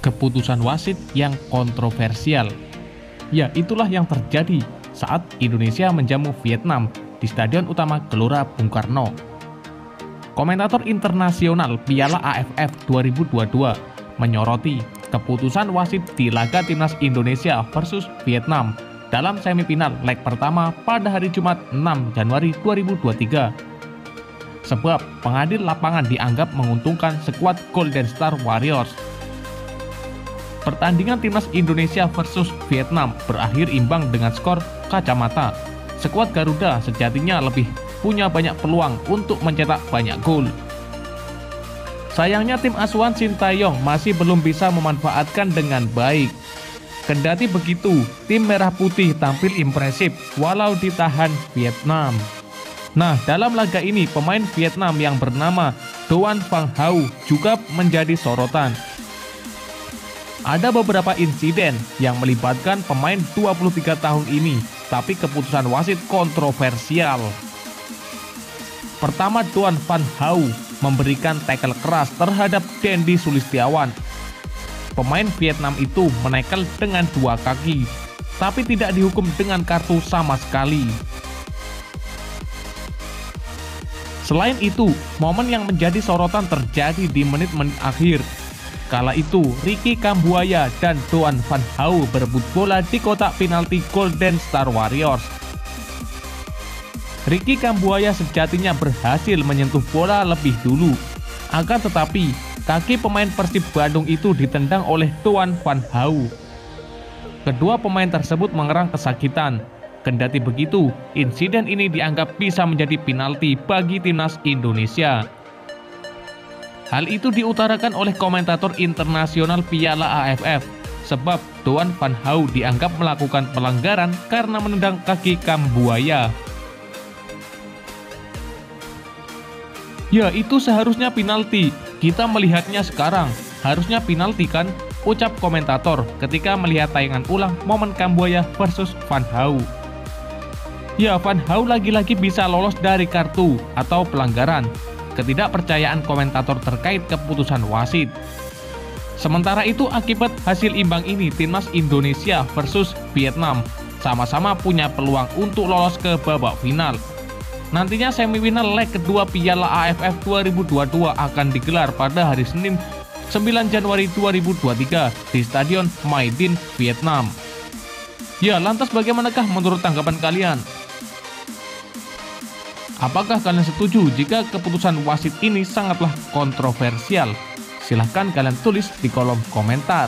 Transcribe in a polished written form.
keputusan wasit yang kontroversial. Ya, itulah yang terjadi saat Indonesia menjamu Vietnam di Stadion Utama Gelora Bung Karno. Komentator internasional Piala AFF 2022 menyoroti keputusan wasit di laga timnas Indonesia versus Vietnam dalam semifinal leg pertama pada hari Jumat 6 Januari 2023. Sebab pengadil lapangan dianggap menguntungkan skuad Golden Star Warriors. Pertandingan timnas Indonesia versus Vietnam berakhir imbang dengan skor kacamata. Skuad Garuda sejatinya lebih punya banyak peluang untuk mencetak banyak gol. Sayangnya tim asuhan Sintayong masih belum bisa memanfaatkan dengan baik. Kendati begitu, tim Merah Putih tampil impresif walau ditahan Vietnam. Nah, dalam laga ini pemain Vietnam yang bernama Doan Van Hau juga menjadi sorotan. Ada beberapa insiden yang melibatkan pemain 23 tahun ini, tapi keputusan wasit kontroversial. Pertama, Doan Van Hau memberikan tackle keras terhadap Dendi Sulistiawan. Pemain Vietnam itu menekel dengan dua kaki, tapi tidak dihukum dengan kartu sama sekali. Selain itu, momen yang menjadi sorotan terjadi di menit-menit akhir. Kala itu, Ricky Kambuaya dan Doan Van Hau berebut bola di kotak penalti Golden Star Warriors. Ricky Kambuaya sejatinya berhasil menyentuh bola lebih dulu. Akan tetapi, kaki pemain Persib Bandung itu ditendang oleh Doan Van Hau. Kedua pemain tersebut mengerang kesakitan. Kendati begitu, insiden ini dianggap bisa menjadi penalti bagi timnas Indonesia. Hal itu diutarakan oleh komentator internasional Piala AFF, sebab Doan Van Hau dianggap melakukan pelanggaran karena menendang kaki Kambuaya. Ya, itu seharusnya penalti. Kita melihatnya sekarang, harusnya penalti kan? Ucap komentator ketika melihat tayangan ulang momen Kambuaya versus Van Hau. Ya, Van Hau lagi-lagi bisa lolos dari kartu atau pelanggaran. Ketidakpercayaan komentator terkait keputusan wasit. Sementara itu, akibat hasil imbang ini, timnas Indonesia versus Vietnam sama-sama punya peluang untuk lolos ke babak final. Nantinya semifinal leg kedua Piala AFF 2022 akan digelar pada hari Senin 9 Januari 2023 di Stadion My Dinh, Vietnam. Ya, lantas bagaimanakah menurut tanggapan kalian? Apakah kalian setuju jika keputusan wasit ini sangatlah kontroversial? Silahkan kalian tulis di kolom komentar.